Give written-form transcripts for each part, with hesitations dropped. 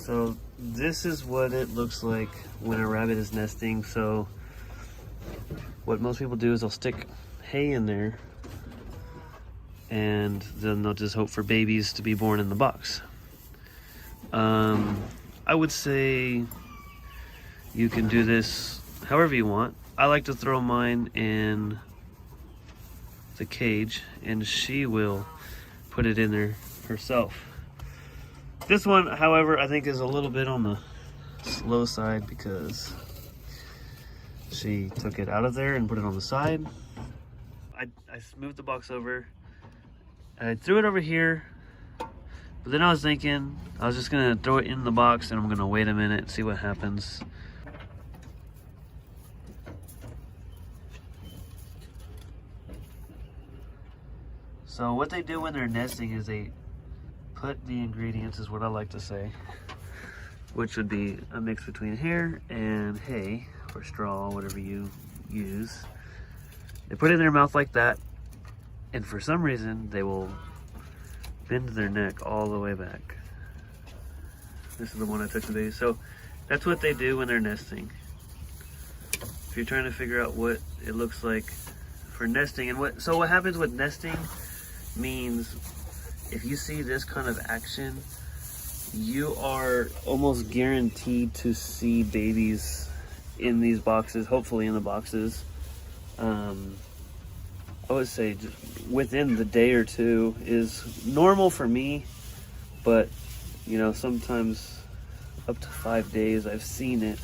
So this is what it looks like when a rabbit is nesting. So what most people do is they'll stick hay in there and then they'll just hope for babies to be born in the box. I would say you can do this however you want. I like to throw mine in the cage and she will put it in there herself. This one, however, I think is a little bit on the slow side because she took it out of there and put it on the side. I moved the box over. I threw it over here, but then I was thinking I was just gonna throw it in the box and I'm gonna wait a minute and see what happens. So what they do when they're nesting is they put the ingredients, is what I like to say, which would be a mix between hair and hay or straw, whatever you use. They put it in their mouth like that, and for some reason they will bend their neck all the way back. This is the one I took today. So that's what they do when they're nesting. If you're trying to figure out what it looks like for nesting, and what happens with nesting means if you see this kind of action, you are almost guaranteed to see babies in these boxes, hopefully in the boxes. I would say just within the day or two is normal for me, but you know, sometimes up to 5 days I've seen it.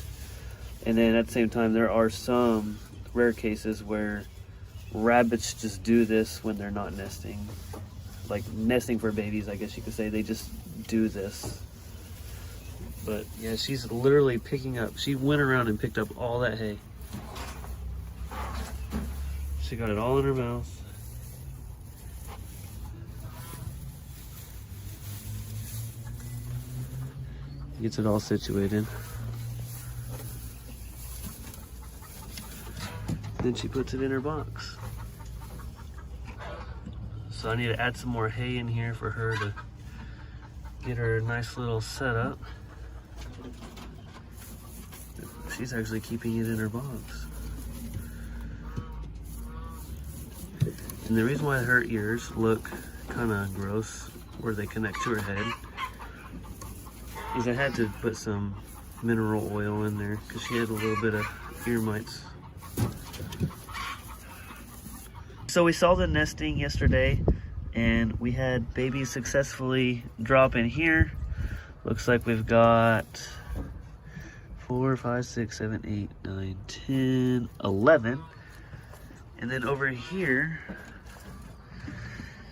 And then at the same time, there are some rare cases where rabbits just do this when they're not nesting. Like nesting for babies, I guess you could say. They just do this. But yeah, she's literally picking up. She went around and picked up all that hay. She got it all in her mouth. Gets it all situated. Then she puts it in her box. So I need to add some more hay in here for her to get her nice little setup. She's actually keeping it in her box. And the reason why her ears look kind of gross where they connect to her head is I had to put some mineral oil in there because she had a little bit of ear mites. So we saw the nesting yesterday and we had babies successfully drop in here. Looks like we've got 4, 5, 6, 7, 8, 9, 10, 11. And then over here,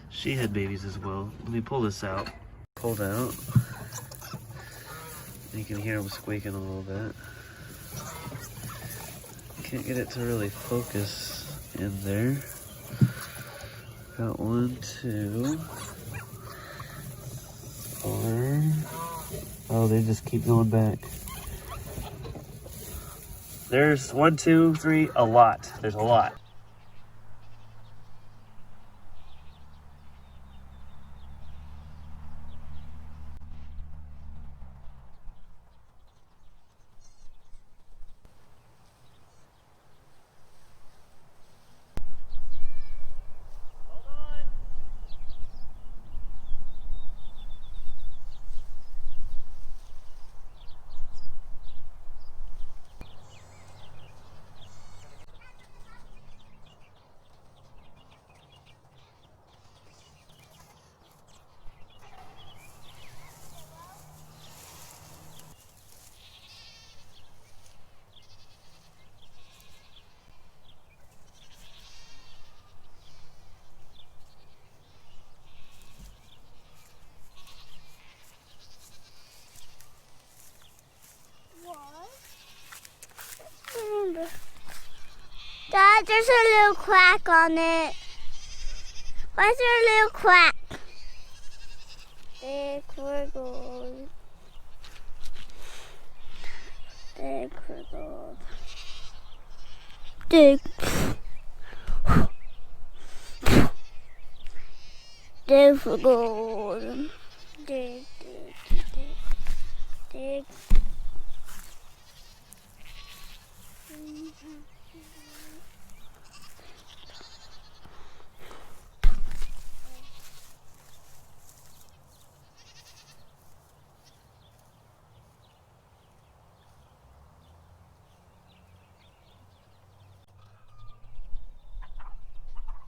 she had babies as well. Let me pull this out. Pulled out. You can hear them squeaking a little bit. Can't get it to really focus in there. Got 1, 2, 4. Oh, they just keep going back. There's 1, 2, 3, a lot. There's a lot. Dad, there's a little crack on it. Why is there a little crack? They crackled. They crackled. They crackled. They big.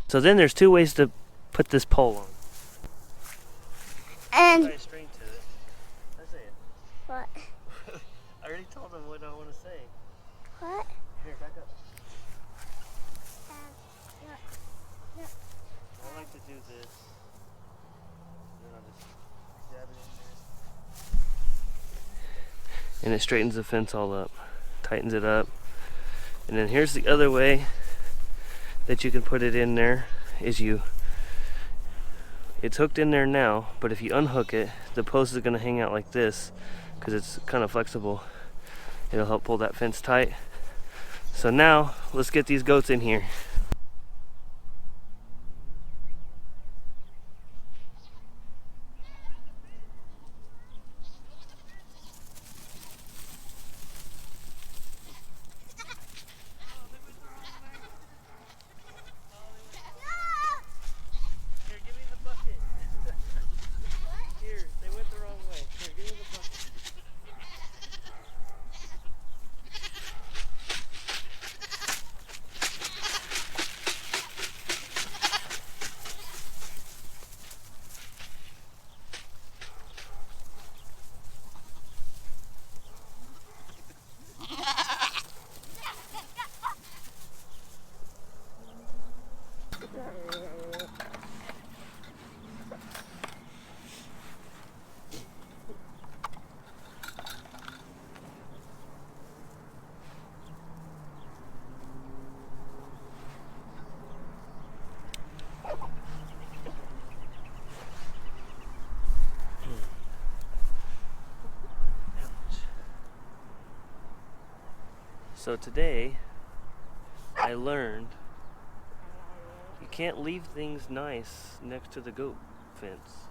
So then there's two ways to put this pole on. And Tie a string to it. I say it. what? I already told them what I want to say. What? Here, back up. Yeah. I like to do this. Then I'll just jab it in there. And it straightens the fence all up, tightens it up. And then here's the other way that you can put it in there is it's hooked in there now, but if you unhook it, the post is going to hang out like this because it's kind of flexible. It'll help pull that fence tight. So now let's get these goats in here. Here, give me the bucket. Here, they went the wrong way. Here, give me the bucket. So today, I learned you can't leave things nice next to the goat fence.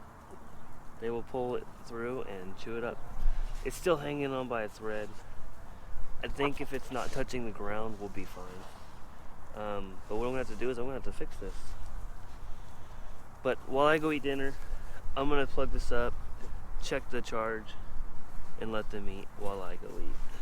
They will pull it through and chew it up. It's still hanging on by a thread. I think if it's not touching the ground, we'll be fine. But what I'm gonna have to do is I'm gonna have to fix this. But while I go eat dinner, I'm gonna plug this up, check the charge, and let them eat while I go eat.